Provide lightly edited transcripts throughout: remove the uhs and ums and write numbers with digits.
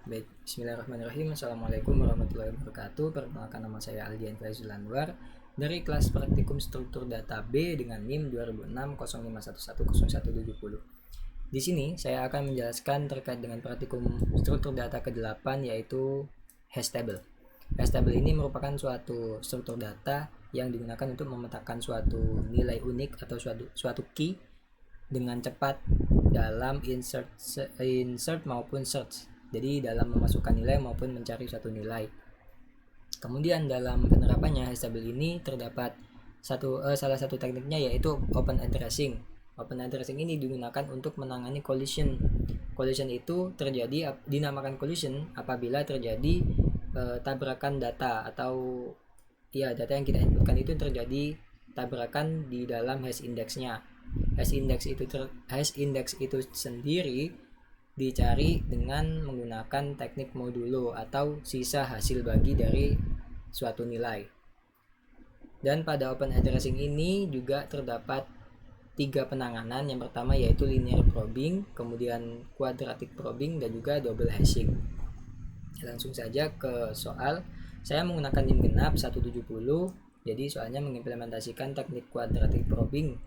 Baik, bismillahirrahmanirrahim. Assalamualaikum warahmatullahi wabarakatuh. Perkenalkan, nama saya Aldian Faizul Anwar dari kelas praktikum struktur data B dengan NIM 200605110170. Di sini saya akan menjelaskan terkait dengan praktikum struktur data ke-8, yaitu hash table. Hash table ini merupakan suatu struktur data yang digunakan untuk memetakan suatu nilai unik atau suatu key dengan cepat dalam insert maupun search. Jadi dalam memasukkan nilai maupun mencari suatu nilai. Kemudian dalam penerapannya hash table ini terdapat salah satu tekniknya, yaitu open addressing. Open addressing ini digunakan untuk menangani collision. Collision itu dinamakan collision apabila terjadi tabrakan data atau data yang kita inputkan itu terjadi tabrakan di dalam hash indexnya. Hash index itu sendiri dicari dengan menggunakan teknik modulo atau sisa hasil bagi dari suatu nilai. Dan pada open addressing ini juga terdapat 3 penanganan. Yang pertama yaitu linear probing, kemudian quadratic probing, dan juga double hashing. Langsung saja ke soal. Saya menggunakan NIM genap 170. Jadi soalnya mengimplementasikan teknik quadratic probing.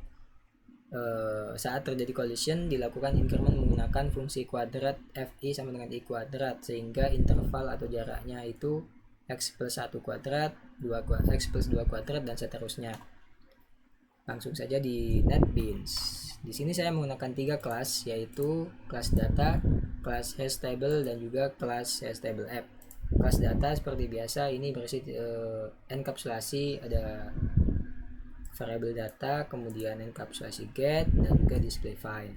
Saat terjadi collision dilakukan increment menggunakan fungsi kuadrat fi sama dengan i kuadrat, sehingga interval atau jaraknya itu x plus 1 kuadrat, x plus 2 kuadrat, dan seterusnya. Langsung saja di NetBeans. Di sini saya menggunakan 3 kelas, yaitu kelas data, kelas hash table, dan juga kelas hash table app. Kelas data seperti biasa ini berisi enkapsulasi, ada variable data, kemudian enkapsulasi get, dan juga display file.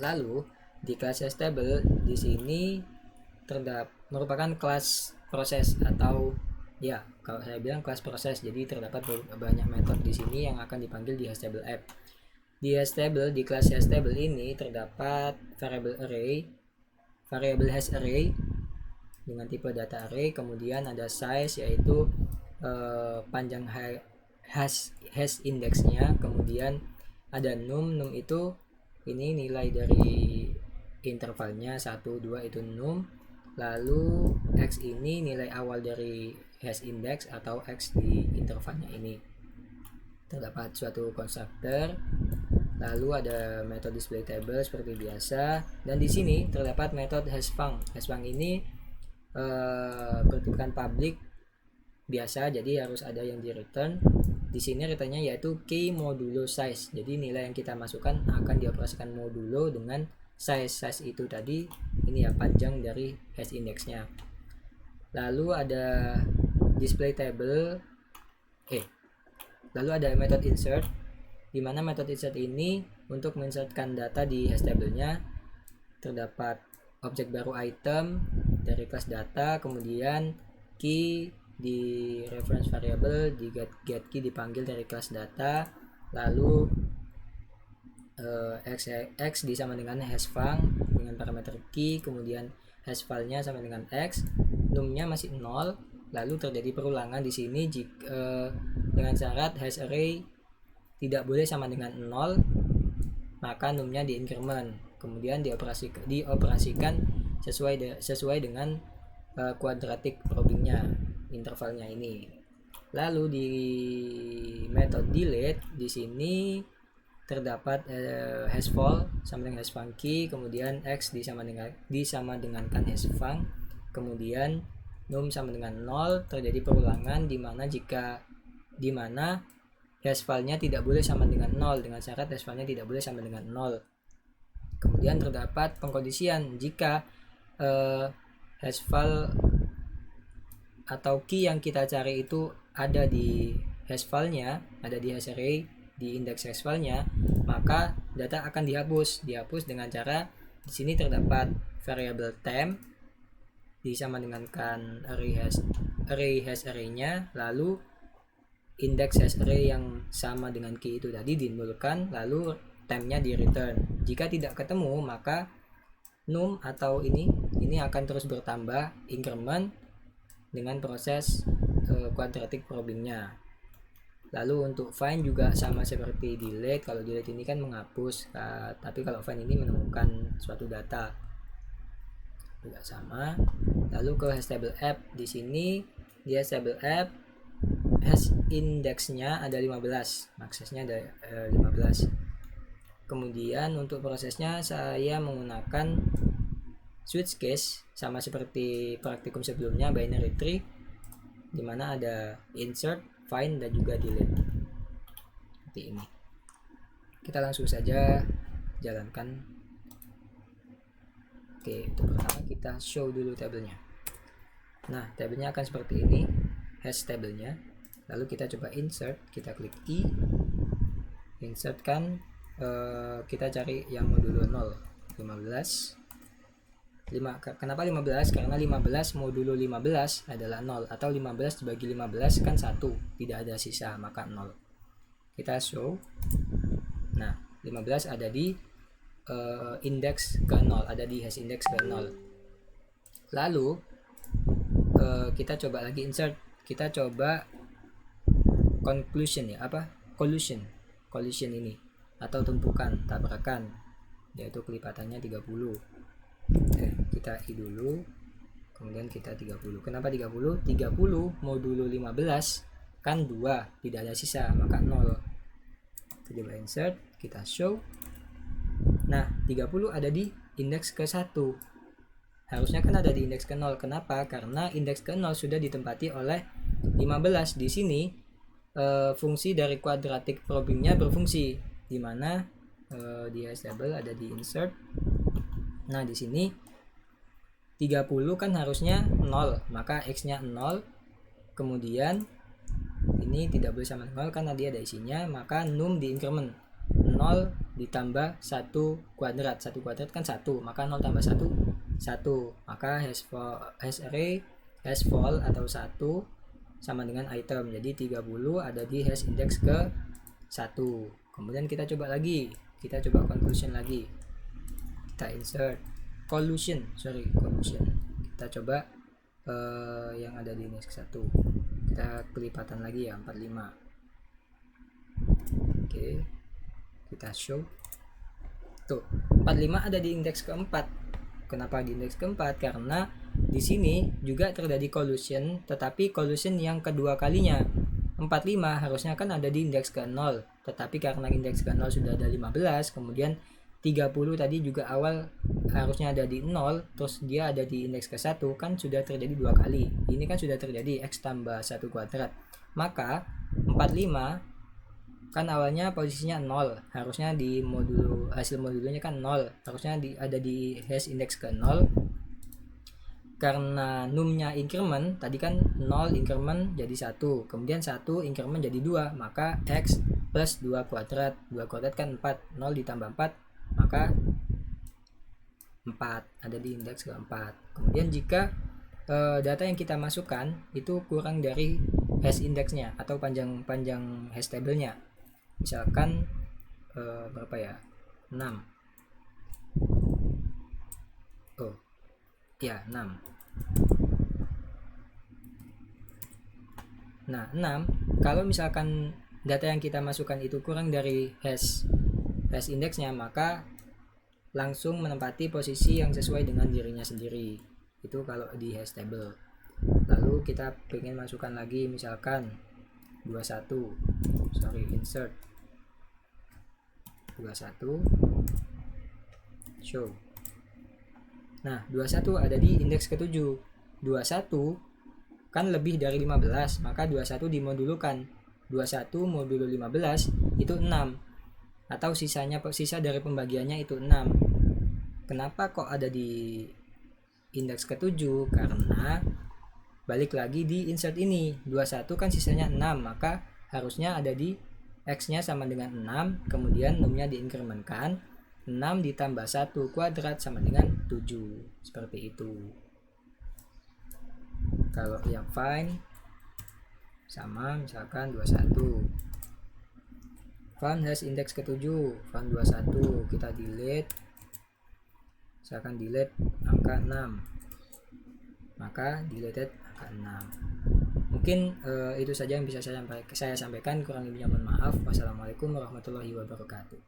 Lalu di kelas hash table di sini merupakan kelas proses atau kalau saya bilang kelas proses. Jadi terdapat banyak metode di sini yang akan dipanggil di hash table app. Di kelas hash table ini terdapat variable hash array dengan tipe data array, kemudian ada size yaitu panjang hash indexnya, kemudian ada num itu ini nilai dari intervalnya 1, 2 itu num, lalu x ini nilai awal dari hash index atau x di intervalnya ini. Terdapat suatu constructor, lalu ada metode display table seperti biasa, dan di sini terdapat metode hashfunc. Hashfunc ini bertipkan public biasa, jadi harus ada yang di return. Di sini returnnya yaitu key modulo size. Jadi nilai yang kita masukkan akan dioperasikan modulo dengan size itu tadi, ini ya panjang dari hash indexnya. Lalu ada display table, lalu ada method insert, di mana method insert ini untuk menginsertkan data di hash table-nya. Terdapat objek baru item dari kelas data, kemudian key di reference variable, di get key dipanggil dari kelas data, lalu x disama dengan hashfunc dengan parameter key, kemudian hash file-nya sama dengan x, num-nya masih 0, lalu terjadi perulangan di sini dengan syarat hash array tidak boleh sama dengan 0, maka num-nya di increment, kemudian dioperasikan sesuai dengan quadratic probing-nya, intervalnya ini. Lalu di method delete di sini terdapat hashful sama dengan hashfunc key, kemudian x disamadengkan hashfunc, kemudian num sama dengan 0, terjadi perulangan di mana hashfile-nya tidak boleh sama dengan 0, dengan syarat hashfile-nya tidak boleh sama dengan 0. Kemudian terdapat pengkondisian jika hashfile atau key yang kita cari itu ada di hash file-nya, ada di hash array, di indeks hash file-nya, maka data akan dihapus dengan cara di sini terdapat variable temp disama dengankan array hash array-nya, lalu indeks hash array yang sama dengan key itu tadi dinulkan, lalu temp-nya di return. Jika tidak ketemu, maka num atau ini akan terus bertambah increment dengan proses quadratic probing-nya. Lalu untuk find juga sama seperti delete. Kalau delete ini kan menghapus, tapi kalau find ini menemukan suatu data. juga sama. Lalu ke hash table app, di sini di hash table app hash indexnya ada 15, aksesnya ada 15. Kemudian untuk prosesnya saya menggunakan switch case sama seperti praktikum sebelumnya, binary tree, dimana ada insert, find, dan juga delete seperti ini. Kita langsung saja jalankan. Oke, untuk pertama kita show dulu tabelnya. Nah, tabelnya akan seperti ini, hash tabelnya. Lalu kita coba insert, kita klik I, insert kan, kita cari yang modulo 0, 15. Kenapa 15? Karena 15 modulo 15 adalah 0, atau 15 dibagi 15 kan 1, tidak ada sisa, maka 0. Kita show. Nah, 15 ada di indeks ke 0, ada di hash index ke 0. Lalu kita coba lagi insert, kita coba conclusion ya, collision ini, atau tumpukan, tabrakan, yaitu kelipatannya 30. Kita I dulu, kemudian kita 30. Kenapa 30? 30 modulo 15 kan 2, tidak ada sisa, maka 0. Kita coba insert, kita show. Nah, 30 ada di indeks ke 1. Harusnya kan ada di indeks ke 0. Kenapa? Karena indeks ke 0 sudah ditempati oleh 15. Di sini fungsi dari quadratic probingnya berfungsi, di mana di hash table ada di insert. Nah, di sini 30 kan harusnya 0, maka x-nya 0. Kemudian ini tidak boleh sama 0 karena dia ada isinya, maka num di increment 0 ditambah 1 kuadrat. 1 kuadrat kan 1, maka 0 tambah 1 1, maka hash array hash vol atau 1 sama dengan item. Jadi 30 ada di hash index ke 1. Kemudian kita coba lagi, kita coba conclusion lagi, kita insert collusion. Kita coba yang ada di index ke 1, kita kelipatan lagi ya, 45. Oke, kita show. Tuh, 45 ada di indeks keempat. Kenapa di indeks keempat? Karena di sini juga terjadi collusion, tetapi collusion yang kedua kalinya. 45 harusnya kan ada di indeks ke 0, tetapi karena indeks ke 0 sudah ada 15, kemudian 30 tadi juga awal harusnya ada di 0, terus dia ada di indeks ke 1, kan sudah terjadi 2 kali. Ini kan sudah terjadi x tambah 1 kuadrat. Maka 45 kan awalnya posisinya 0, harusnya di hasil modulonya kan 0, harusnya ada di hash index ke 0. Karena numnya increment, tadi kan 0 increment jadi 1, kemudian 1 increment jadi 2, maka x plus 2 kuadrat. 2 kuadrat kan 4, 0 ditambah 4, maka 4 ada di indeks ke 4. Kemudian jika data yang kita masukkan itu kurang dari hash indexnya atau panjang hash tablenya, misalkan berapa ya, 6. Oh ya, 6. Nah, 6 kalau misalkan data yang kita masukkan itu kurang dari hash indeksnya, maka langsung menempati posisi yang sesuai dengan dirinya sendiri. Itu kalau di hash table. Lalu kita pengen masukkan lagi, misalkan 21, insert 21, show. Nah, 21 ada di indeks ke-7. 21 kan lebih dari 15, maka 21 dimodulukan. 21 modulo 15 itu 6, atau sisa dari pembagiannya itu 6. Kenapa kok ada di indeks ke-7? Karena balik lagi di insert ini, 21 kan sisanya 6, maka harusnya ada di x-nya sama dengan 6, kemudian numnya diinkrementkan, 6 ditambah 1 kuadrat sama dengan 7, seperti itu. Kalau yang find sama misalkan 21, find hash index ke-7, find 21, kita delete, misalkan delete angka 6, maka deleted angka 6. Mungkin itu saja yang bisa saya sampaikan, kurang lebihnya mohon maaf. Wassalamualaikum warahmatullahi wabarakatuh.